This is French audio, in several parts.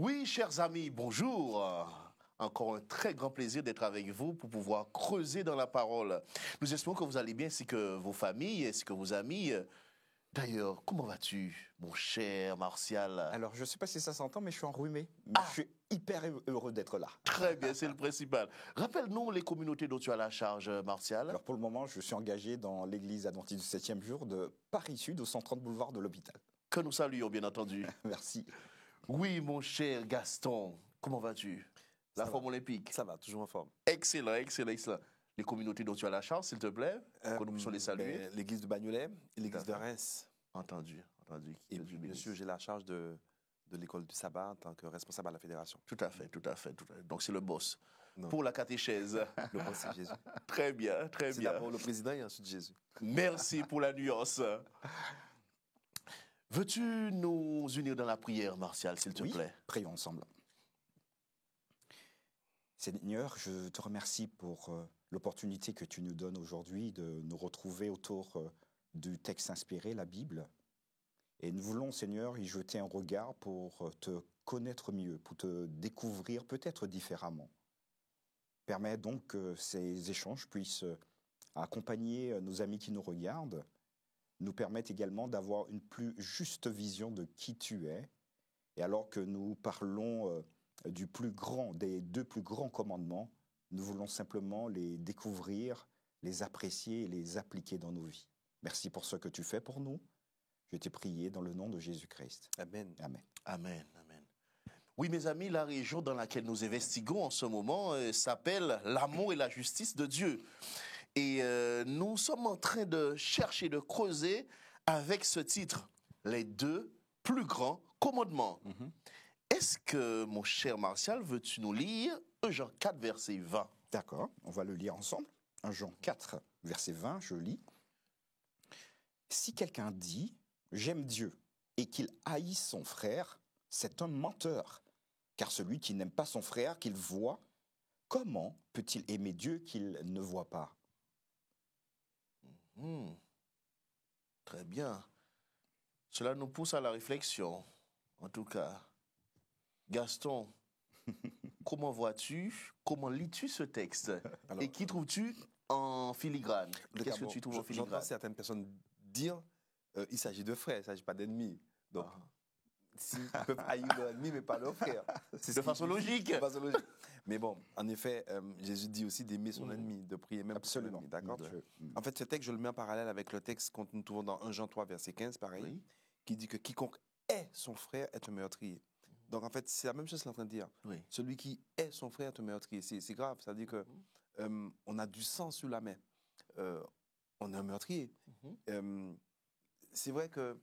Oui, chers amis, bonjour. Encore un très grand plaisir d'être avec vous pour pouvoir creuser dans la parole. Nous espérons que vous allez bien ainsi que vos familles, ainsi que vos amis. D'ailleurs, comment vas-tu, mon cher Martial? Alors, je ne sais pas si ça s'entend, mais je suis enrhumé. Mais Ah. je suis hyper heureux d'être là. Très bien, c'est le principal. Rappelle-nous les communautés dont tu as la charge, Martial. Alors, pour le moment, je suis engagé dans l'église adventiste du 7e jour de Paris-Sud, au 130 boulevard de l'Hôpital. Que nous saluons, bien entendu. Merci. Oui, mon cher Gaston, comment vas-tu? La forme olympique. Ça va, toujours en forme. Excellent, excellent, excellent. Les communautés dont tu as la charge, s'il te plaît, que nous puissions les saluer. L'église de Bagnolet et l'église de Tout à fait. Reims. Entendu, entendu. Et puis, bien sûr, j'ai la charge de l'école du sabbat en tant que responsable à la fédération. Tout à fait, tout à fait, tout à fait. Donc c'est le boss. Non. Pour la catéchèse. Le boss, c'est Jésus. Très bien, très C'est bien. d'abord le président et ensuite Jésus. Merci pour la nuance. Veux-tu nous unir dans la prière, Martial, s'il te Oui, plaît? prions ensemble. Seigneur, je te remercie pour l'opportunité que tu nous donnes aujourd'hui de nous retrouver autour du texte inspiré, la Bible. Et nous voulons, Seigneur, y jeter un regard pour te connaître mieux, pour te découvrir peut-être différemment. Permets donc que ces échanges puissent accompagner nos amis qui nous regardent, nous permettent également d'avoir une plus juste vision de qui tu es. Et alors que nous parlons du plus grand, des deux plus grands commandements, nous voulons simplement les découvrir, les apprécier et les appliquer dans nos vies. Merci pour ce que tu fais pour nous. Je t'ai prié dans le nom de Jésus-Christ. Amen. Amen. Amen, amen. Oui, mes amis, la région dans laquelle nous investiguons en ce moment s'appelle l'amour et la justice de Dieu. Et nous sommes en train de chercher, de creuser avec ce titre, les deux plus grands commandements. Est-ce que, mon cher Martial, veux-tu nous lire Jean 4, verset 20? D'accord, on va le lire ensemble. 1 Jean 4, verset 20, je lis. Si quelqu'un dit « J'aime Dieu » et qu'il haïsse son frère, c'est un menteur. Car celui qui n'aime pas son frère qu'il voit, comment peut-il aimer Dieu qu'il ne voit pas? Très bien. Cela nous pousse à la réflexion, en tout cas. Gaston, comment vois-tu, comment lis-tu ce texte? Alors, Et qui trouves-tu en filigrane? Qu'est-ce que tu trouves en filigrane? J'entends certaines personnes dire il s'agit de frères, il ne s'agit pas d'ennemis. Donc, s'ils peuvent haïr leur ennemi, mais pas leur frère. C'est De façon logique. De façon logique. Mais bon, en effet, Jésus dit aussi d'aimer son ennemi, de prier même Absolument. pour son ennemi. D'accord. En fait, ce texte, je le mets en parallèle avec le texte que nous trouvons dans 1 Jean 3, verset 15, pareil, Oui. qui dit que quiconque est son frère est un meurtrier. Donc, en fait, c'est la même chose qu'il est en train de dire. Oui. Celui qui est son frère est un meurtrier. C'est grave. C'est-à-dire que on a du sang sur la main. On est un meurtrier. C'est vrai que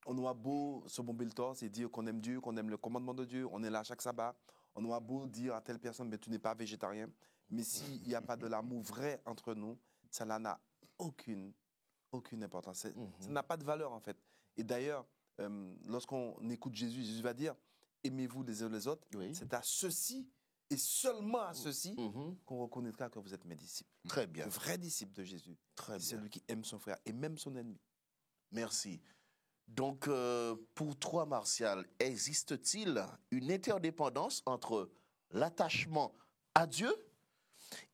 on aura beau se bomber le torse et dire qu'on aime Dieu, qu'on aime le commandement de Dieu, on est là chaque sabbat. On aura beau dire à telle personne, mais tu n'es pas végétarien. Mais s'il n'y a pas de l'amour vrai entre nous, ça n'a aucune importance. Ça n'a pas de valeur, en fait. Et d'ailleurs, lorsqu'on écoute Jésus, Jésus va dire, aimez-vous les uns les autres. Oui. C'est à ceux-ci et seulement à ceux-ci qu'on reconnaîtra que vous êtes mes disciples. Très bien. Le vrai disciple de Jésus, Très c'est bien. celui qui aime son frère et même son ennemi. Merci. Donc, pour toi, Martial, existe-t-il une interdépendance entre l'attachement à Dieu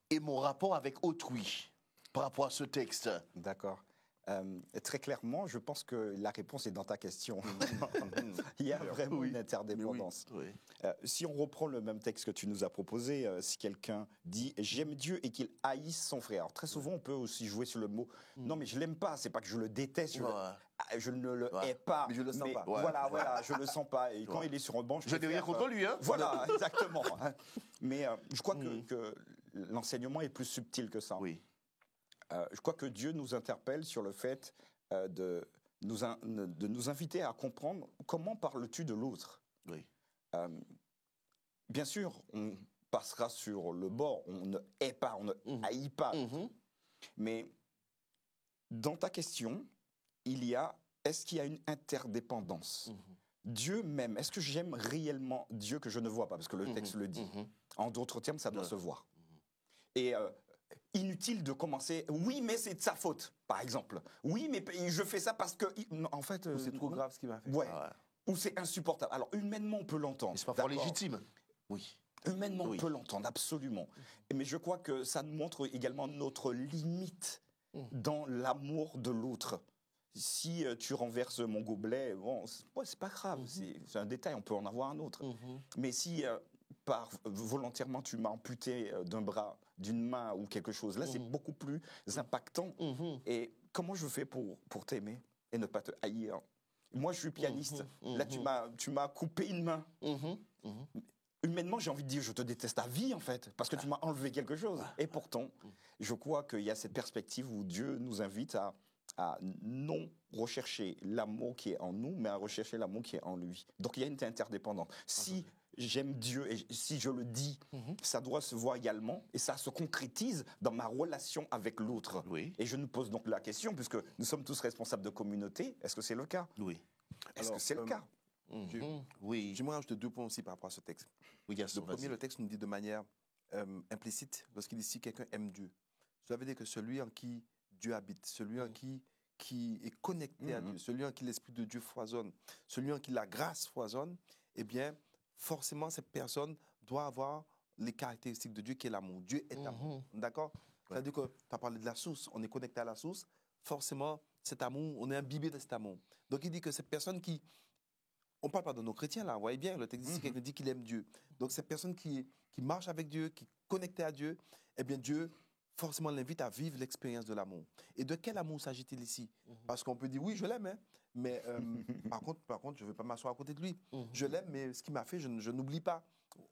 et mon rapport avec autrui par rapport à ce texte? D'accord. Très clairement, je pense que la réponse est dans ta question. Il y a vraiment une interdépendance. Oui. Si on reprend le même texte que tu nous as proposé, si quelqu'un dit « j'aime Dieu » et qu'il haïsse son frère, alors très souvent on peut aussi jouer sur le mot « non mais je l'aime pas, c'est pas que je le déteste, je ne le hais pas, Mais je le sens pas. Voilà, je le sens pas. Et quand il est sur un banc, Je n'ai rien contre lui, hein? Voilà, exactement. Mais je crois que l'enseignement est plus subtil que ça. Oui. Je crois que Dieu nous interpelle sur le fait de nous inviter à comprendre comment parles-tu de l'autre. Oui. Bien sûr, on passera sur le bord, on ne hait pas, on ne haït pas. Mais dans ta question, est-ce qu'il y a une interdépendance? Dieu m'aime. Est-ce que j'aime réellement Dieu que je ne vois pas? Parce que le texte le dit. En d'autres termes, ça doit se voir. Et inutile de commencer, oui, mais c'est de sa faute, par exemple. Oui, mais je fais ça parce que... En fait... C'est trop grave ce qu'il m'a fait. Ouais. ou c'est insupportable. Alors, humainement, on peut l'entendre. Mais c'est parfois d'accord. légitime. Oui. Humainement, Oui. on peut l'entendre, absolument. Mais je crois que ça nous montre également notre limite dans l'amour de l'autre. Si tu renverses mon gobelet, bon, c'est pas grave, c'est un détail, on peut en avoir un autre. Mais si volontairement tu m'as amputé d'un bras, d'une main ou quelque chose, là c'est beaucoup plus impactant. Et comment je fais pour t'aimer et ne pas te haïr? Moi je suis pianiste, là tu m'as coupé une main. Humainement, j'ai envie de dire, je te déteste à vie, en fait, parce que tu m'as enlevé quelque chose. Et pourtant, je crois qu'il y a cette perspective où Dieu nous invite à non rechercher l'amour qui est en nous, mais à rechercher l'amour qui est en lui. Donc, il y a une interdépendance. Si j'aime Dieu et si je le dis, ça doit se voir également, et ça se concrétise dans ma relation avec l'autre. Oui. Et je nous pose donc la question, puisque nous sommes tous responsables de communauté, est-ce que c'est le cas? Oui. Est-ce Alors, que c'est le cas? Oui. J'aimerais rajouter 2 points aussi par rapport à ce texte. Oui, Gaston, Le premier, vas-y. le texte nous dit de manière implicite, lorsqu'il dit si quelqu'un aime Dieu. Cela veut dire que celui en qui Dieu habite, celui en qui est connecté à Dieu, celui en qui l'Esprit de Dieu foisonne, celui en qui la grâce foisonne, eh bien, forcément, cette personne doit avoir les caractéristiques de Dieu qui est l'amour. Dieu est amour. D'accord? C'est-à-dire que tu as parlé de la source, on est connecté à la source, forcément, cet amour, on est imbibé de cet amour. Donc, il dit que cette personne qui... On ne parle pas de nos chrétiens, là, vous voyez bien, le texte dit quelqu'un dit qu'il aime Dieu. Donc, cette personne qui marche avec Dieu, qui est connectée à Dieu, eh bien, Dieu, forcément, l'invite à vivre l'expérience de l'amour. Et de quel amour s'agit-il ici? Parce qu'on peut dire, oui, je l'aime, hein, mais par contre, je ne veux pas m'asseoir à côté de lui. Je l'aime, mais ce qu'il m'a fait, je n'oublie pas.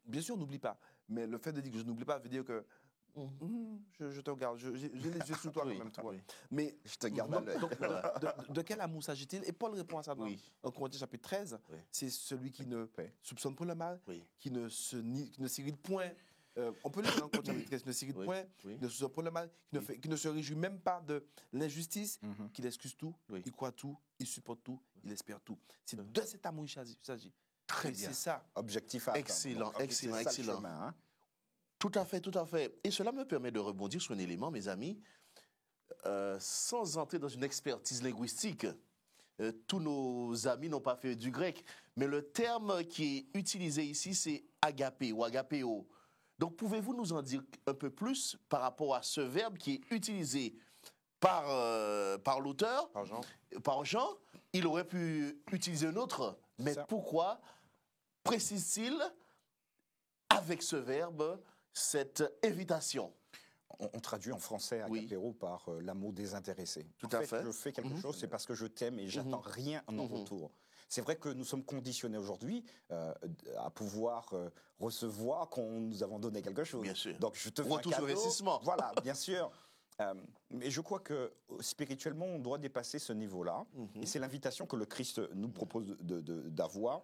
Bien sûr, on n'oublie pas. Mais le fait de dire que je n'oublie pas veut dire que je te regarde, j'ai les yeux sur toi quand même. Tu vois. Mais Je te garde à l'œil. donc, de quel amour s'agit-il? Et Paul répond à ça dans en Corinthiens chapitre 13. Oui. C'est celui qui ne soupçonne pas le mal, Oui. qui ne s'irrite point. On peut le dire dans Corinthiens chapitre 13, qui ne s'irrite point, qui ne soupçonne pas le mal, qui ne se réjouit même pas de l'injustice, qu'il excuse tout, il croit tout, il supporte tout, il espère tout. C'est de cet amour qu'il s'agit. Très Et bien. c'est ça. Objectif à atteindre. Excellent, Donc, excellent, c'est ça le excellent. chemin, hein. Tout à fait, tout à fait. Et cela me permet de rebondir sur un élément, mes amis, sans entrer dans une expertise linguistique. Tous nos amis n'ont pas fait du grec, mais le terme qui est utilisé ici, c'est agapé ou agapéo. Donc, pouvez-vous nous en dire un peu plus par rapport à ce verbe qui est utilisé par l'auteur, par Jean? Il aurait pu utiliser un autre, mais Ça. pourquoi précise-t-il avec ce verbe cette invitation? On traduit en français agapéo par l'amour désintéressé. Tout En à fait. Je fais quelque chose, c'est parce que je t'aime et j'attends rien en retour. C'est vrai que nous sommes conditionnés aujourd'hui à pouvoir recevoir quand nous avons donné quelque chose. Bien sûr. Donc je te fais Retour un sur cadeau. investissement. Voilà, bien sûr. Mais je crois que spirituellement, on doit dépasser ce niveau-là. Et c'est l'invitation que le Christ nous propose d'avoir.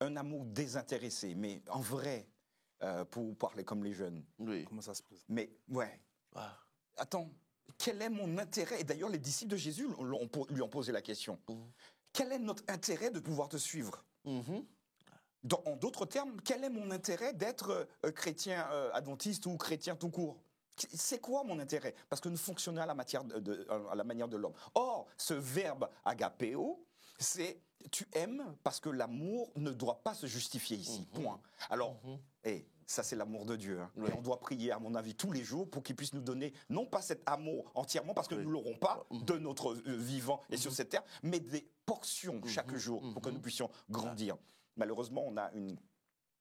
Un amour désintéressé, mais en vrai, pour parler comme les jeunes. Oui. Comment ça se pose? Mais ouais, Ah. attends, quel est mon intérêt? Et d'ailleurs, les disciples de Jésus lui ont posé la question. Quel est notre intérêt de pouvoir te suivre? En d'autres termes, quel est mon intérêt d'être chrétien adventiste ou chrétien tout court? C'est quoi mon intérêt? Parce que nous fonctionnons à la manière de l'homme. Or, ce verbe agapéo, c'est tu aimes parce que l'amour ne doit pas se justifier ici. Point. Alors, ça c'est l'amour de Dieu. Hein. Et on doit prier, à mon avis, tous les jours pour qu'il puisse nous donner, non pas cet amour entièrement, parce que nous ne l'aurons pas de notre vivant et sur cette terre, mais des portions chaque jour pour que nous puissions grandir. Malheureusement, on a une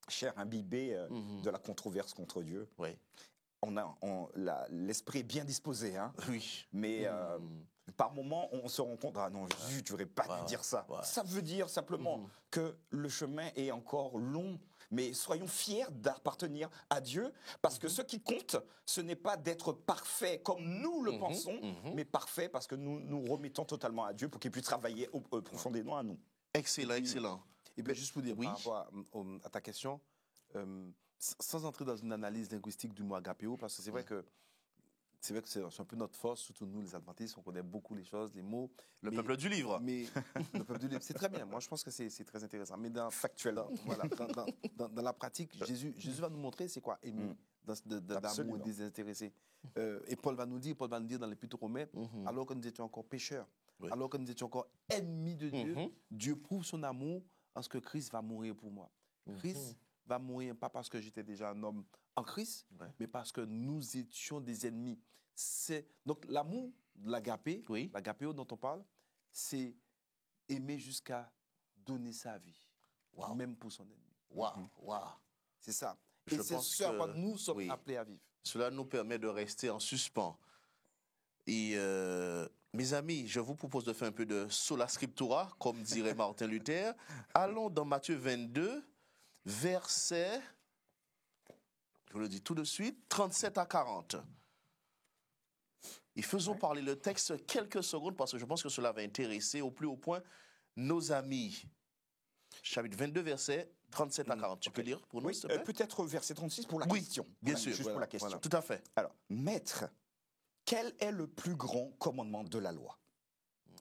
chair imbibée de la controverse contre Dieu. Oui. L'esprit est bien disposé, hein. Oui. Mais par moments, on se rend compte, ah non, Jésus, tu n'aurais pas dû dire ça. Ça veut dire simplement que le chemin est encore long. Mais soyons fiers d'appartenir à Dieu, parce que ce qui compte, ce n'est pas d'être parfait comme nous le pensons, mais parfait parce que nous nous remettons totalement à Dieu pour qu'il puisse travailler profondément à nous. Excellent, excellent. Et bien, juste pour dire, Oui. par rapport à ta question, sans entrer dans une analyse linguistique du mot agapéo, parce que c'est vrai que c'est un peu notre force, surtout nous les adventistes, on connaît beaucoup les choses, les mots. Le peuple du livre. Mais le peuple du livre, c'est très bien. Moi, je pense que c'est très intéressant. Mais Factuellement. Dans la pratique, Jésus va nous montrer c'est quoi aimer, d'amour et désintéressé. Et Paul va nous dire dans l'Épître aux Romains, alors que nous étions encore pécheurs, Oui. alors que nous étions encore ennemis de Dieu, Mhm. Dieu prouve son amour en ce que Christ va mourir pour moi. Christ va mourir pas parce que j'étais déjà un homme en Christ, Ouais. mais parce que nous étions des ennemis. Donc l'amour, l'agapé, Oui. l'agapéo dont on parle, c'est aimer jusqu'à donner sa vie, Wow. même pour son ennemi. Waouh, waouh. C'est ça. Je Et c'est pense ce à quoi que- nous sommes oui. appelés à vivre. Cela nous permet de rester en suspens. Et mes amis, je vous propose de faire un peu de sola scriptura, comme dirait Martin Luther. Allons dans Matthieu 22, verset, je vous le dis tout de suite, 37 à 40. Et faisons parler le texte quelques secondes parce que je pense que cela va intéresser au plus haut point nos amis. Chapitre 22, verset 37 à 40. Tu peux lire pour nous, Oui, s'il te plaît? peut-être verset 36 pour la Oui, question. bien Voilà, sûr. Juste Voilà, pour la question. voilà. Tout à fait. Alors, maître, quel est le plus grand commandement de la loi?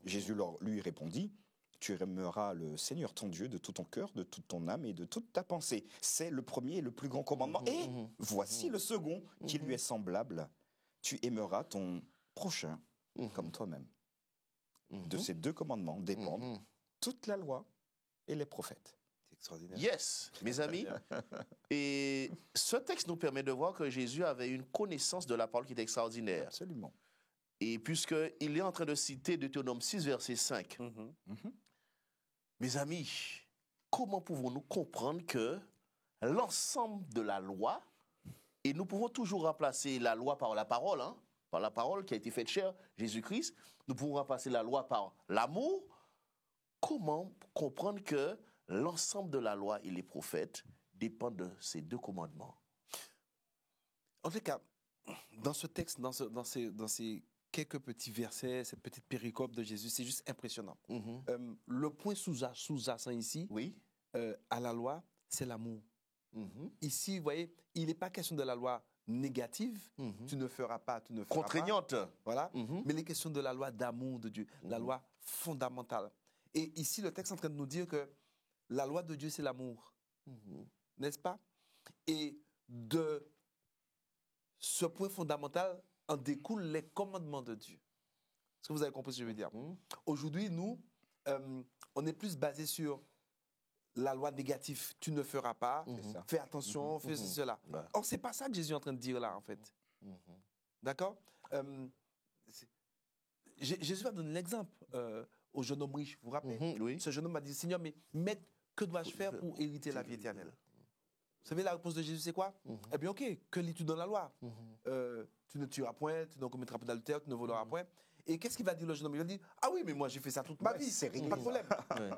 Jésus lui répondit, tu aimeras le Seigneur ton Dieu de tout ton cœur, de toute ton âme et de toute ta pensée. C'est le premier et le plus grand commandement. Et voici le second qui lui est semblable. Tu aimeras ton prochain comme toi-même. De ces deux commandements dépendent toute la loi et les prophètes. C'est extraordinaire. Yes, mes amis. Et ce texte nous permet de voir que Jésus avait une connaissance de la parole qui est extraordinaire. Absolument. Et puisqu'il est en train de citer Deutéronome 6, verset 5, mes amis, comment pouvons-nous comprendre que l'ensemble de la loi, et nous pouvons toujours remplacer la loi par la parole, hein, par la parole qui a été faite chair, Jésus-Christ, nous pouvons remplacer la loi par l'amour. Comment comprendre que l'ensemble de la loi et les prophètes dépendent de ces deux commandements? En tout cas, dans ce texte, dans ces quelques petits versets, cette petite péricope de Jésus, c'est juste impressionnant. Le point sous-jacent ici, Oui. à la loi, c'est l'amour. Mhm. Ici, vous voyez, il n'est pas question de la loi négative, tu ne feras pas, tu ne feras Contraignante. pas. Voilà. Mhm. Mais les questions de la loi d'amour de Dieu, la loi fondamentale. Et ici, le texte est en train de nous dire que la loi de Dieu, c'est l'amour. N'est-ce pas? Et de ce point fondamental en découlent les commandements de Dieu. Est-ce que vous avez compris ce que je veux dire? Aujourd'hui, nous, on est plus basé sur la loi négative, tu ne feras pas, fais attention, fais cela. Ouais. Or, c'est pas ça que Jésus est en train de dire là, en fait. D'accord? Jésus va donner l'exemple au jeune homme riche, vous vous rappelez? Oui. Ce jeune homme a dit, Seigneur, mais maître, que dois-je faire pour hériter la vie éternelle? Vous savez, la réponse de Jésus, c'est quoi? Eh bien, ok, que lis-tu dans la loi? Tu ne tueras point, tu ne commettras pas d'adultère, tu ne voleras point. Et qu'est-ce qu'il va dire le jeune homme? Il va dire, ah oui, mais moi j'ai fait ça toute ma vie, c'est réglé, pas de problème. Ouais.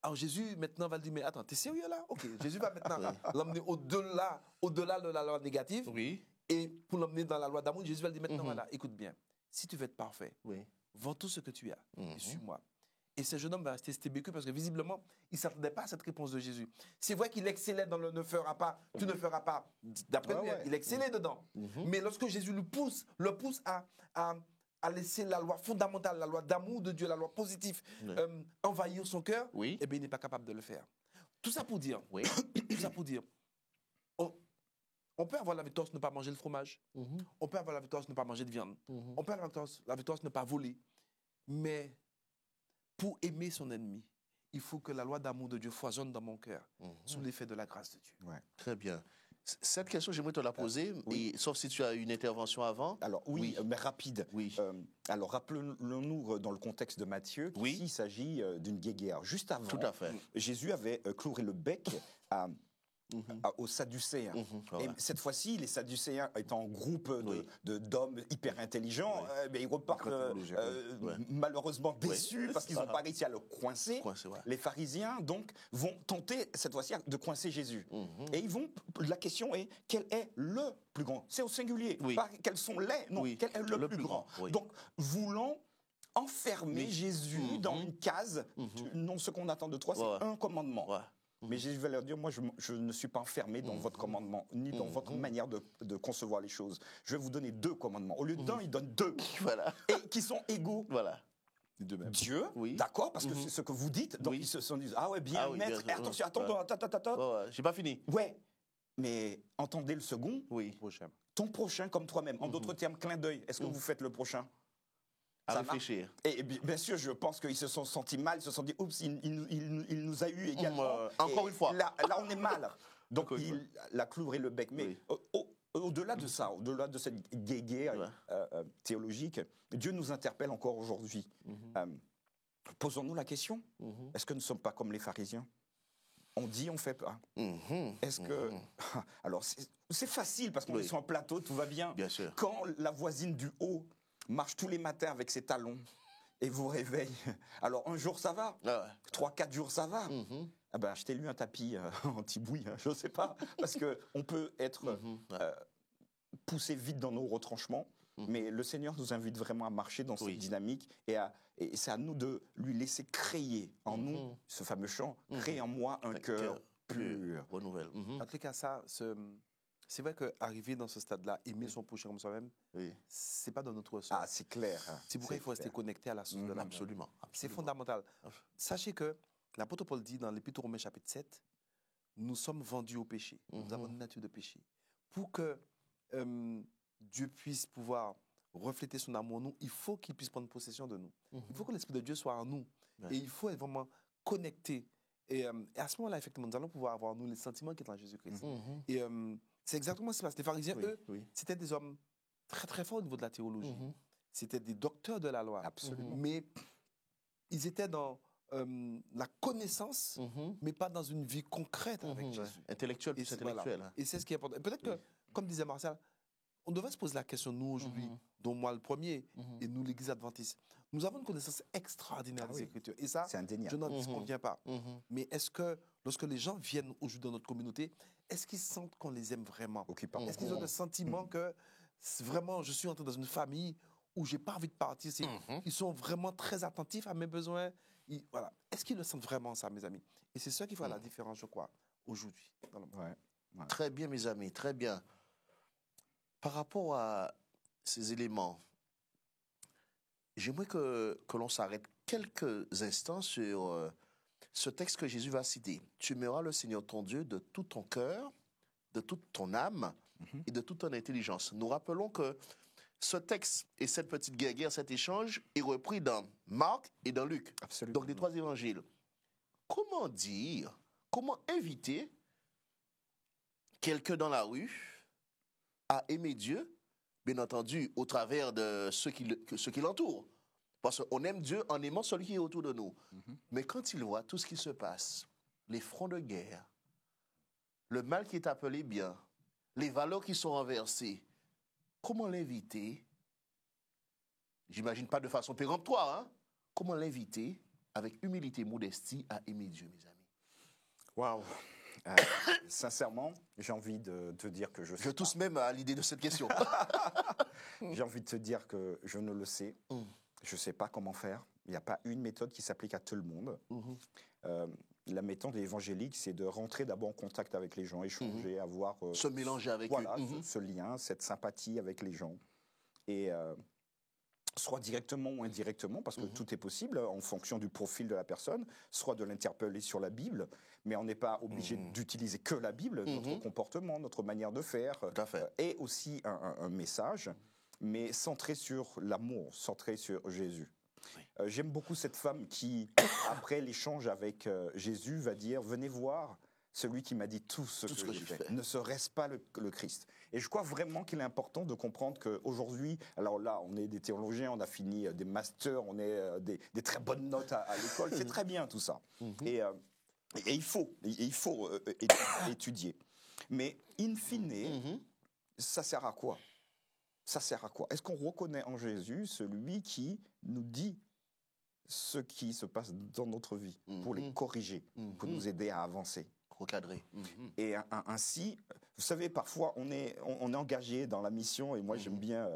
Alors Jésus maintenant va lui dire, mais attends, t'es sérieux là? Ok, Jésus va maintenant l'emmener au-delà de la loi négative. Oui. Et pour l'emmener dans la loi d'amour, Jésus va lui dire, maintenant voilà, écoute bien, si tu veux être parfait, Oui. vends tout ce que tu as et suis-moi. Et ce jeune homme va rester stébécu parce que visiblement, il ne s'attendait pas à cette réponse de Jésus. C'est vrai qu'il excellait dans le ne fera pas, tu ne feras pas. D'après lui, il excellait dedans. Mais lorsque Jésus le pousse à laisser la loi fondamentale, la loi d'amour de Dieu, la loi positive, envahir son cœur, Oui. eh bien, il n'est pas capable de le faire. Tout ça pour dire, Oui. tout ça pour dire, on peut avoir la victoire de ne pas manger le fromage. On peut avoir la victoire de ne pas manger de viande. On peut avoir la victoire de ne pas voler. Mais pour aimer son ennemi, il faut que la loi d'amour de Dieu foisonne dans mon cœur, sous l'effet de la grâce de Dieu. Ouais. Très bien. Cette question, j'aimerais te la poser, et, sauf si tu as une intervention avant. Alors oui, mais rapide. Oui. Alors rappelons-nous dans le contexte de Matthieu qu'il s'agit d'une guéguerre. Juste avant, Tout à fait. Jésus avait cloué le bec aux Sadducéens. Voilà. Et cette fois-ci, les Sadducéens étant un groupe Oui. d'hommes hyper intelligents, mais ils repartent malheureusement déçus parce qu'ils n'ont pas réussi à le coincer. Ouais. Les pharisiens, donc, vont tenter cette fois-ci de coincer Jésus. Et la question est, quel est le plus grand? C'est au singulier. Oui. Pas quels sont les, non, Oui. quel est le plus grand? Oui. Donc, voulant enfermer Oui. Jésus dans une case, non, ce qu'on attend de toi, c'est un commandement. Ouais. Mais Jésus va leur dire, moi, je ne suis pas enfermé dans votre commandement, ni dans votre manière de concevoir les choses. Je vais vous donner deux commandements. Au lieu d'un, il donne deux. Voilà. Et qui sont égaux. Voilà. Dieu, Oui. d'accord, parce que c'est ce que vous dites. Donc, ils se sont dit, ah ouais, bien, Ah oui, maître, bien sûr. attends. Ouais. J'ai pas fini. Ouais, mais entendez le second, Oui. Prochain. ton prochain comme toi-même. En d'autres termes, clin d'œil. Est-ce que vous faites le prochain? À Ça marche. réfléchir. Et bien sûr, je pense qu'ils se sont sentis mal, ils se sont dit, oups, il nous a eu également. Encore Et une fois. Là, on est mal. Donc, Encore une fois. il a cloué le bec. Mais Oui. au-delà de ça, au-delà de cette guéguerre Ouais. théologique, Dieu nous interpelle encore aujourd'hui. Posons-nous la question, est-ce que nous ne sommes pas comme les pharisiens? On dit, on fait pas. Est-ce que... Alors, c'est facile parce qu'on Oui. est sur un plateau, tout va bien. Bien sûr. Quand la voisine du haut marche tous les matins avec ses talons et vous réveille, alors un jour ça va, Ah 3-4 jours ça va. ouais. Ah ben, achetez-lui un tapis anti-bouille, je ne sais pas, parce qu'on peut être poussé vite dans nos retranchements, mais le Seigneur nous invite vraiment à marcher dans cette dynamique et c'est à nous de lui laisser créer en nous, ce fameux chant, créer en moi un cœur pur. Bonne nouvelle. En tout cas, ça, c'est vrai qu'arriver dans ce stade-là, aimer son prochain comme soi-même, Oui. c'est pas dans notre ressort. Ah, c'est clair. C'est pourquoi il faut rester connecté à la source de l'amour. Absolument. C'est fondamental. Sachez que l'apôtre Paul dit dans l'Épître aux Romains chapitre 7, nous sommes vendus au péché. Nous avons une nature de péché. Pour que Dieu puisse pouvoir refléter son amour en nous, il faut qu'il puisse prendre possession de nous. Il faut que l'Esprit de Dieu soit en nous. Et il faut être vraiment connecté. Et à ce moment-là, effectivement, nous allons pouvoir avoir en nous les sentiments qui sont en Jésus-Christ. Et c'est exactement ce qui se passe. Les pharisiens, eux, c'était des hommes très très forts au niveau de la théologie. C'était des docteurs de la loi. Absolument. Mais ils étaient dans la connaissance, mais pas dans une vie concrète avec Jésus. Intellectuel plus intellectuel. Voilà. Et c'est ce qui est important. Peut-être que, comme disait Martial, on devrait se poser la question, nous, aujourd'hui, dont moi le premier, et nous, l'Église adventiste. Nous avons une connaissance extraordinaire des Écritures. Et ça, c'est indéniable. je n'en disconviens pas. Mais est-ce que, lorsque les gens viennent aujourd'hui dans notre communauté, est-ce qu'ils sentent qu'on les aime vraiment? Est-ce qu'ils ont le sentiment que, vraiment, je suis entré dans une famille où j'ai pas envie de partir? Ils sont vraiment très attentifs à mes besoins. Voilà. Est-ce qu'ils le sentent vraiment, ça, mes amis? Et c'est ça qui fait la différence, je crois, aujourd'hui. Très bien, mes amis, très bien. Par rapport à ces éléments, j'aimerais que l'on s'arrête quelques instants sur ce texte que Jésus va citer. Tu aimeras le Seigneur ton Dieu de tout ton cœur, de toute ton âme et de toute ton intelligence. Nous rappelons que ce texte et cette petite guerre, cet échange est repris dans Marc et dans Luc. Absolument. Donc les 3 évangiles. Comment dire, comment inviter quelqu'un dans la rue à aimer Dieu, bien entendu, au travers de ceux qui l'entourent. Parce qu'on aime Dieu en aimant celui qui est autour de nous. Mais quand il voit tout ce qui se passe, les fronts de guerre, le mal qui est appelé bien, les valeurs qui sont renversées, comment l'inviter? J'imagine pas de façon péremptoire, hein? Comment l'inviter avec humilité et modestie à aimer Dieu, mes amis? Waouh! Sincèrement, j'ai envie de te dire que je sais. Je tousse même à l'idée de cette question. J'ai envie de te dire que je ne le sais. Je ne sais pas comment faire. Il n'y a pas une méthode qui s'applique à tout le monde. La méthode évangélique, c'est de rentrer d'abord en contact avec les gens, échanger, avoir... se mélanger avec eux. Ce lien, cette sympathie avec les gens. Et soit directement ou indirectement, parce que tout est possible en fonction du profil de la personne, soit de l'interpeller sur la Bible, mais on n'est pas obligé d'utiliser que la Bible, notre comportement, notre manière de faire, et aussi un message, mais centré sur l'amour, centré sur Jésus. J'aime beaucoup cette femme qui, après l'échange avec Jésus, va dire « Venez voir celui qui m'a dit tout ce que j'ai fait. Ne serait-ce pas le Christ ?» Et je crois vraiment qu'il est important de comprendre qu'aujourd'hui, alors là, on est des théologiens, on a fini des masters, on est des très bonnes notes à l'école, c'est très bien tout ça. Et il faut étudier. Mais in fine, ça sert à quoi? Ça sert à quoi? Est-ce qu'on reconnaît en Jésus celui qui nous dit ce qui se passe dans notre vie pour les corriger, pour nous aider à avancer? Recadrer. Et ainsi, vous savez, parfois on est engagé dans la mission et moi j'aime bien,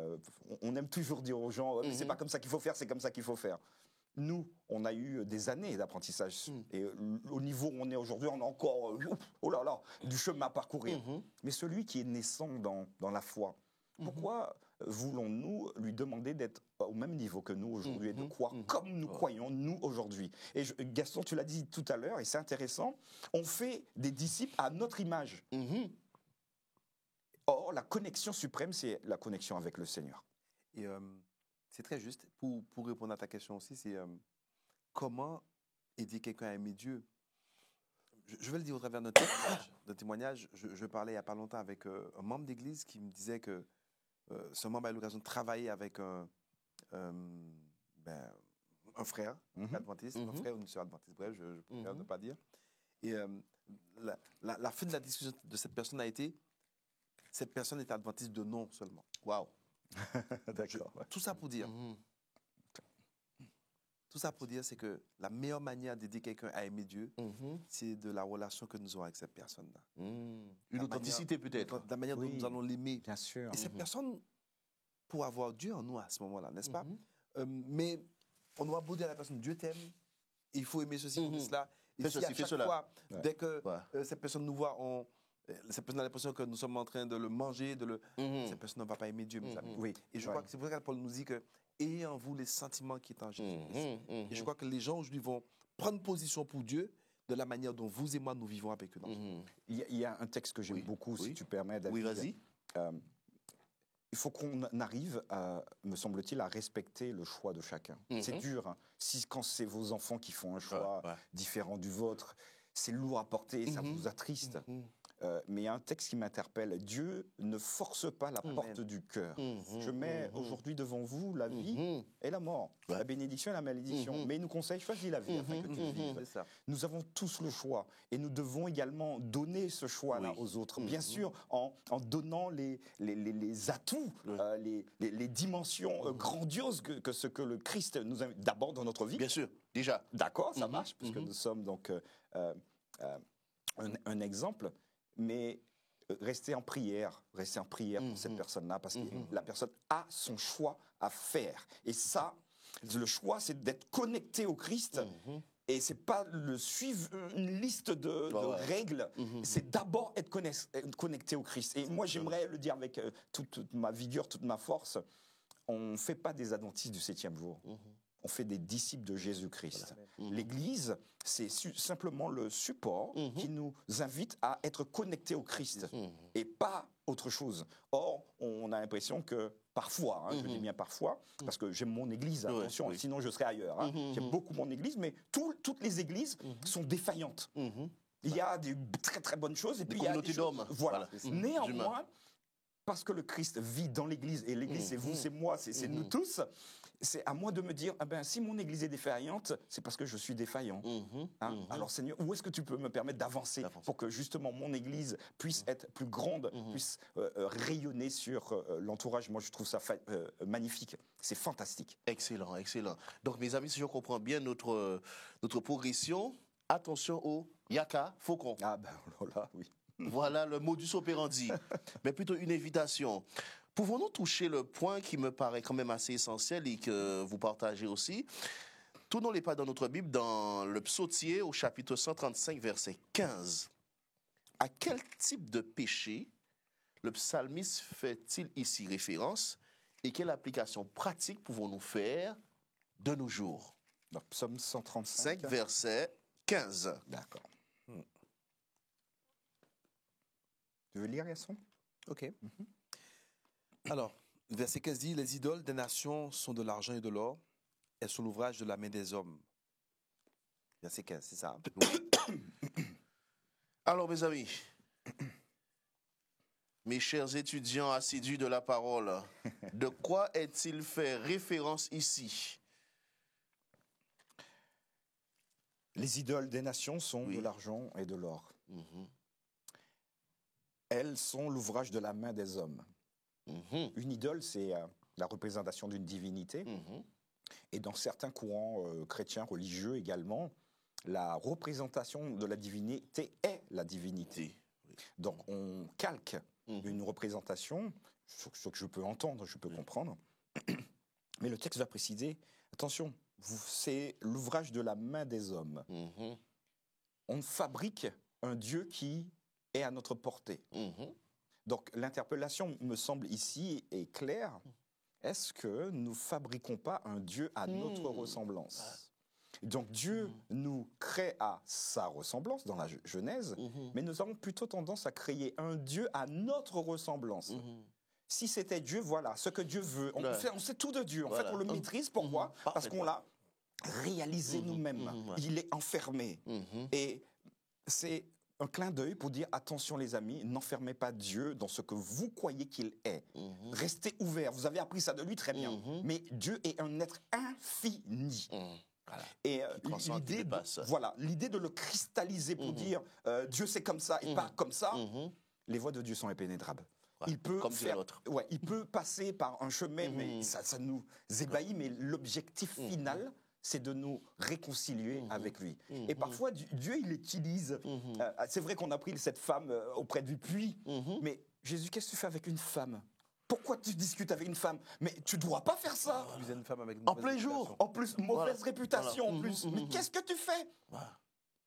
on aime toujours dire aux gens, c'est pas comme ça qu'il faut faire, c'est comme ça qu'il faut faire. Nous, on a eu des années d'apprentissage et au niveau où on est aujourd'hui, on a encore, oh là là, du chemin à parcourir. Mais celui qui est naissant dans la foi, pourquoi voulons-nous lui demander d'être au même niveau que nous aujourd'hui et de croire comme nous croyons, nous, aujourd'hui? Et Gaston, tu l'as dit tout à l'heure, et c'est intéressant, on fait des disciples à notre image. Or, la connexion suprême, c'est la connexion avec le Seigneur. Et C'est très juste. Pour répondre à ta question aussi, c'est comment aider quelqu'un à aimer Dieu. Je vais le dire au travers d'un témoignage. Je parlais il n'y a pas longtemps avec un membre d'église qui me disait que ce membre a eu l'occasion de travailler avec un frère adventiste, un frère ou une sœur adventiste, bref, je préfère ne pas dire. Et la fin de la discussion de cette personne a été, cette personne est adventiste de nom seulement. Waouh. D'accord. Tout ça pour dire, c'est que la meilleure manière d'aider quelqu'un à aimer Dieu, c'est de la relation que nous avons avec cette personne-là. Une authenticité peut-être. La manière dont nous allons l'aimer. Bien sûr. Et cette personne, pour avoir Dieu en nous à ce moment-là, n'est-ce pas? Mais on doit beau dire à la personne, Dieu t'aime, il faut aimer ceci, cela. Et Fais si ceci, à fais chaque cela. fois, dès que cette personne nous voit, cette personne a l'impression que nous sommes en train de le manger, cette personne ne va pas aimer Dieu, mes amis. Oui. Et je crois que c'est pour ça que Paul nous dit que ayez en vous les sentiments qui sont en Jésus-Christ. Et je crois que les gens aujourd'hui vont prendre position pour Dieu de la manière dont vous et moi nous vivons avec eux. Il y a un texte que j'aime beaucoup, si tu permets, David. Oui, vas-y. Il faut qu'on arrive, me semble-t-il, à respecter le choix de chacun. C'est dur. Hein. Quand c'est vos enfants qui font un choix différent du vôtre, c'est lourd à porter, ça vous attriste. Mais il y a un texte qui m'interpelle. Dieu ne force pas la porte du cœur. Je mets aujourd'hui devant vous la vie et la mort, la bénédiction et la malédiction. Mais il nous conseille, choisis la vie afin que tu vives. Nous avons tous le choix et nous devons également donner ce choix-là aux autres. Bien sûr, en donnant les atouts, les dimensions grandioses que ce que le Christ nous invite d'abord dans notre vie. Bien sûr, déjà. D'accord, ça marche, puisque nous sommes donc un exemple. Mais restez en prière pour cette personne-là, parce que la personne a son choix à faire. Et ça, le choix, c'est d'être connecté au Christ. Et c'est pas suivre une liste de règles, c'est d'abord être connecté au Christ. Et moi, j'aimerais le dire avec toute ma vigueur, toute ma force, on ne fait pas des adventistes du 7e jour. On fait des disciples de Jésus-Christ. L'Église, c'est simplement le support qui nous invite à être connectés au Christ et pas autre chose. Or, on a l'impression que parfois, je dis bien parfois, parce que j'aime mon Église, attention, sinon je serais ailleurs. J'aime beaucoup mon Église, mais toutes les églises sont défaillantes. Il y a des très très bonnes choses et puis il y a des choses, voilà. Néanmoins, parce que le Christ vit dans l'Église, et l'Église c'est vous, c'est moi, c'est nous tous, c'est à moi de me dire, si mon Église est défaillante, c'est parce que je suis défaillant. Alors Seigneur, où est-ce que tu peux me permettre d'avancer pour que justement mon Église puisse être plus grande, puisse rayonner sur l'entourage. Moi je trouve ça magnifique, c'est fantastique. Excellent, excellent. Donc mes amis, si je comprends bien notre progression, attention au yaka faucon. Ah ben là, oui. Voilà le modus operandi, mais plutôt une invitation. Pouvons-nous toucher le point qui me paraît quand même assez essentiel et que vous partagez aussi? Tournons les pas dans notre Bible, dans le Psautier, au chapitre 135, verset 15. À quel type de péché le psalmiste fait-il ici référence et quelle application pratique pouvons-nous faire de nos jours? Donc, Psaume 135, verset 15. D'accord. Tu veux lire, Gaston? Ok. Alors, verset 15 dit, les idoles des nations sont de l'argent et de l'or, elles sont l'ouvrage de la main des hommes. Verset 15, c'est ça. Alors, mes amis, mes chers étudiants assidus de la parole, de quoi est-il fait référence ici? Les idoles des nations sont de l'argent et de l'or. Elles sont l'ouvrage de la main des hommes. Une idole, c'est la représentation d'une divinité. Et dans certains courants chrétiens religieux également, la représentation de la divinité est la divinité. Donc on calque une représentation, ce que je peux entendre, je peux comprendre. Mais le texte va préciser, attention, c'est l'ouvrage de la main des hommes. On fabrique un Dieu qui est à notre portée. Donc l'interpellation me semble ici est claire. Est-ce que nous fabriquons pas un Dieu à notre ressemblance? Donc Dieu nous crée à sa ressemblance dans la Genèse, mais nous avons plutôt tendance à créer un Dieu à notre ressemblance. si c'était Dieu, voilà, ce que Dieu veut. On, Ouais. on sait tout de Dieu. En Voilà. fait, on le maîtrise. Pourquoi? Parce Parfaitement. qu'on l'a réalisé nous-mêmes. ouais. Il est enfermé. Et c'est un clin d'œil pour dire, attention les amis, n'enfermez pas Dieu dans ce que vous croyez qu'il est. Restez ouverts. Vous avez appris ça de lui, très bien. Mais Dieu est un être infini. Voilà. Et transcende, il l'idée, dépasse. voilà, l'idée de le cristalliser pour dire Dieu c'est comme ça et pas comme ça, les voies de Dieu sont impénétrables. Ouais, Il peut comme dirait l'autre. ouais, il peut passer par un chemin, mais ça nous ébahit. Mais l'objectif final, c'est de nous réconcilier avec lui. Et parfois, Dieu, il utilise. C'est vrai qu'on a pris cette femme auprès du puits, mais Jésus, qu'est-ce que tu fais avec une femme? Pourquoi tu discutes avec une femme? Mais tu ne dois pas faire ça. Vous êtes une femme avec une En mauvaise plein jour. réputation. En plus, mauvaise Voilà. réputation Voilà. en plus. Mais qu'est-ce que tu fais?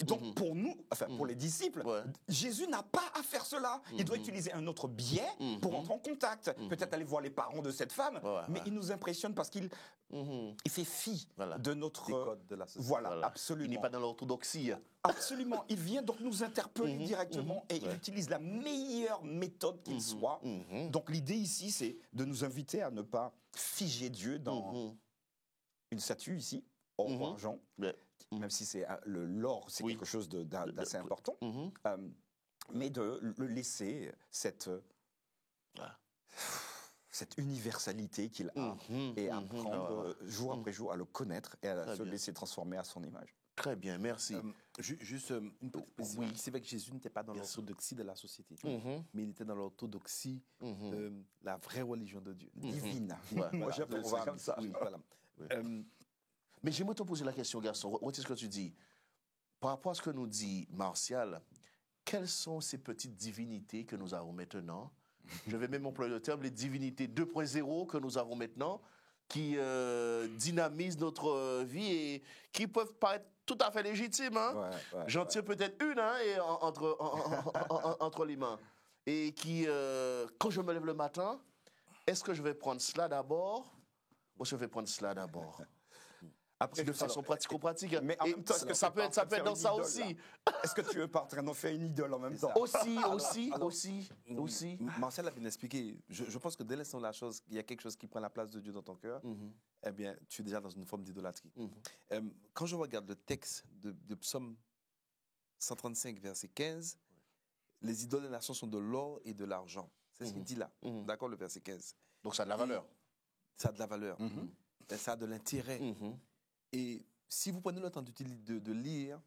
Donc pour nous, enfin pour les disciples, Ouais. Jésus n'a pas à faire cela. Il doit utiliser un autre biais pour entrer en contact. Peut-être aller voir les parents de cette femme, Ouais, mais ouais. il nous impressionne parce qu'il il fait fi Voilà. de notre... Des codes de la société. Voilà, Voilà. absolument. Il n'est pas dans l'orthodoxie. Absolument. Il vient donc nous interpeller directement et il Ouais. utilise la meilleure méthode qu'il soit. Donc l'idée ici, c'est de nous inviter à ne pas figer Dieu dans une statue ici, or ou argent, Ouais. même si c'est l'or, c'est Oui. quelque chose d'assez important, mais de le laisser cette universalité qu'il a et apprendre jour après jour à le connaître et à Très se bien. laisser transformer à son image. Très bien, merci. Juste une petite précision. C'est vrai que Jésus n'était pas dans l'orthodoxie de la société, mais il était dans l'orthodoxie, la vraie religion de Dieu. Divine. Ouais. Moi, j'appelle ça comme ça. Oui, voilà. Mais j'aimerais te poser la question, garçon. Retiens ce que tu dis. Par rapport à ce que nous dit Martial, quelles sont ces petites divinités que nous avons maintenant? Je vais même employer le terme, les divinités 2.0 que nous avons maintenant, qui dynamisent notre vie et qui peuvent paraître tout à fait légitimes. Hein? Ouais, J'en tire peut-être une entre les mains. Et qui, quand je me lève le matin, est-ce que je vais prendre cela d'abord ou je vais prendre cela d'abord? Après, De façon pratico-pratique. Mais en Et même temps, est-ce que ça peut être dans ça idole, aussi. là? Est-ce que tu veux pas en train d'en faire une idole en même temps? Aussi. Marcel a bien expliqué. Je pense que dès l'instant où il y a quelque chose qui prend la place de Dieu dans ton cœur, eh bien, tu es déjà dans une forme d'idolâtrie. Quand je regarde le texte de Psaume 135, verset 15, les idoles des nations sont de l'or et de l'argent. C'est ce qu'il dit là. D'accord, le verset 15. Donc ça a de la valeur. Ça a de la valeur. Ça a de l'intérêt. Et si vous prenez le temps de lire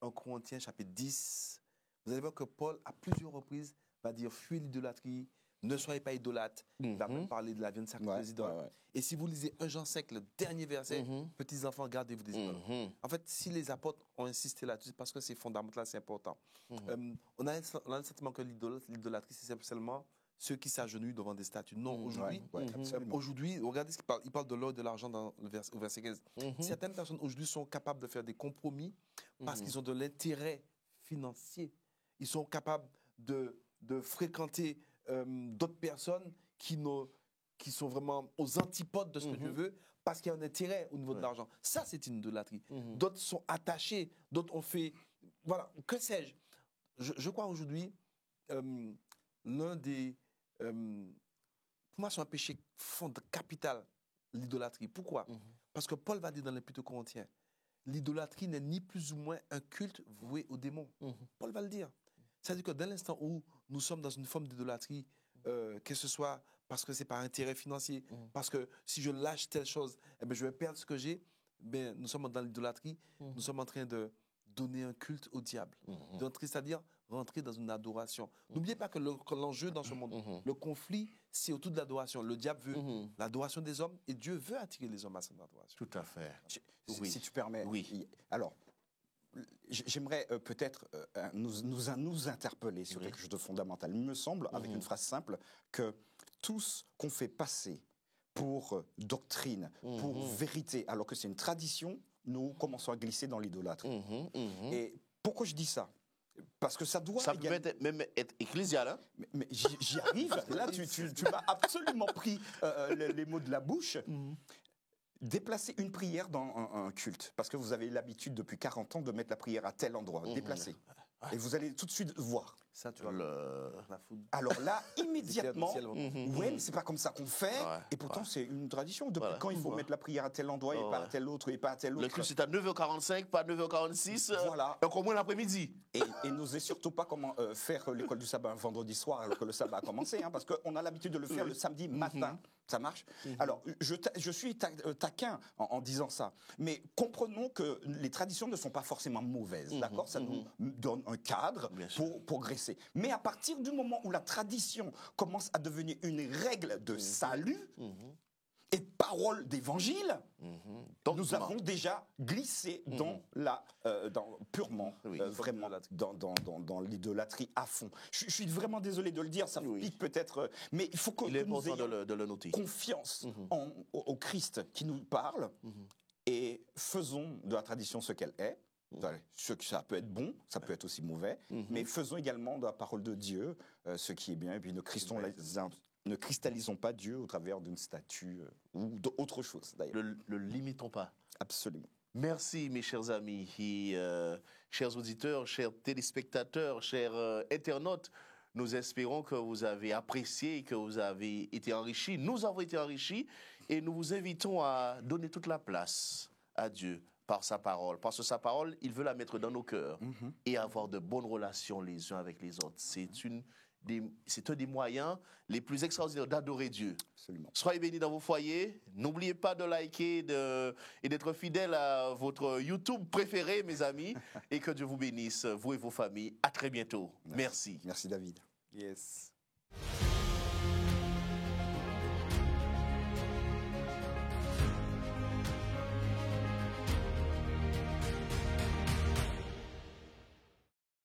1 Corinthiens chapitre 10, vous allez voir que Paul, à plusieurs reprises, va dire fuis l'idolâtrie, ne soyez pas idolâtres. Il va même parler de la viande sacrée des idoles. Et si vous lisez 1 Jean 5, le dernier verset, petits enfants, gardez-vous des idoles. En fait, si les apôtres ont insisté là-dessus, c'est parce que c'est fondamental, c'est important. On a le sentiment que l'idolâtrie, c'est seulement ceux qui s'agenouillent devant des statues. Non, aujourd'hui, regardez ce qu'il parle. Il parle de l'or et de l'argent au verset 15. Certaines personnes aujourd'hui sont capables de faire des compromis parce qu'ils ont de l'intérêt financier. Ils sont capables de fréquenter d'autres personnes qui sont vraiment aux antipodes de ce que Dieu veut parce qu'il y a un intérêt au niveau de l'argent. Ça, c'est une idolâtrie. D'autres sont attachés, d'autres ont fait... Voilà, que sais-je. Je crois aujourd'hui, l'un des... pour moi, c'est un péché capital, l'idolâtrie. Pourquoi? Parce que Paul va dire dans l'Épître aux Corinthiens, l'idolâtrie n'est ni plus ou moins un culte voué aux démons. Paul va le dire. C'est-à-dire que dès l'instant où nous sommes dans une forme d'idolâtrie, que ce soit parce que c'est par intérêt financier, parce que si je lâche telle chose, eh bien, je vais perdre ce que j'ai, ben, nous sommes dans l'idolâtrie, nous sommes en train de donner un culte au diable. C'est-à-dire rentrer dans une adoration. N'oubliez pas que l'enjeu dans ce monde, le conflit, c'est autour de l'adoration. Le diable veut l'adoration des hommes et Dieu veut attirer les hommes à son adoration. Tout à fait. Si tu permets. Oui. Alors, j'aimerais peut-être nous interpeller sur quelque chose de fondamental. Il me semble, avec une phrase simple, que tout ce qu'on fait passer pour doctrine, pour vérité, alors que c'est une tradition, nous commençons à glisser dans l'idolâtrie. Et pourquoi je dis ça? Parce que ça doit... Ça peut même être ecclésial. Hein? Mais j'y arrive. Là, tu m'as absolument pris les mots de la bouche. Déplacer une prière dans un culte, parce que vous avez l'habitude depuis 40 ans de mettre la prière à tel endroit, déplacer. Et vous allez tout de suite voir. Ça, tu vois, la foudre. Alors là, immédiatement, ciel, ouais, mais c'est pas comme ça qu'on fait. Ouais, Et pourtant, c'est une tradition. Depuis Voilà. quand il faut mettre la prière à tel endroit et pas à tel autre et pas à tel autre. Le culte, c'est à 9h45, pas à 9h46. Voilà. Et encore moins l'après-midi. Et n'osez surtout pas comment faire l'école du sabbat un vendredi soir alors que le sabbat a commencé, hein, parce qu'on a l'habitude de le faire le samedi matin. Ça marche. Alors, je suis taquin en disant ça, mais comprenons que les traditions ne sont pas forcément mauvaises, d'accord? Ça nous donne un cadre Bien sûr. pour progresser. Mais à partir du moment où la tradition commence à devenir une règle de salut et parole d'évangile, nous Dogma. avons déjà glissé dans purement, Oui. vraiment, dans l'idolâtrie à fond. Je suis vraiment désolé de le dire, ça Oui. pique peut-être, mais il faut que Il est nous important ayons de le noter. confiance au Christ qui nous parle et faisons de la tradition ce qu'elle est. Ça peut être bon, ça peut être aussi mauvais, mais faisons également de la parole de Dieu ce qui est bien, et puis ne cristallisons pas Dieu au travers d'une statue ou d'autre chose, d'ailleurs. Le limitons pas. Absolument. Merci, mes chers amis, et, chers auditeurs, chers téléspectateurs, chers internautes. Nous espérons que vous avez apprécié, que vous avez été enrichis. Nous avons été enrichis et nous vous invitons à donner toute la place à Dieu par sa parole. Parce que sa parole, il veut la mettre dans nos cœurs et avoir de bonnes relations les uns avec les autres. C'est un des moyens les plus extraordinaires d'adorer Dieu. Absolument. Soyez bénis dans vos foyers. N'oubliez pas de liker et d'être fidèle à votre YouTube préféré, mes amis. Et que Dieu vous bénisse, vous et vos familles. À très bientôt. Merci. Merci David. Yes.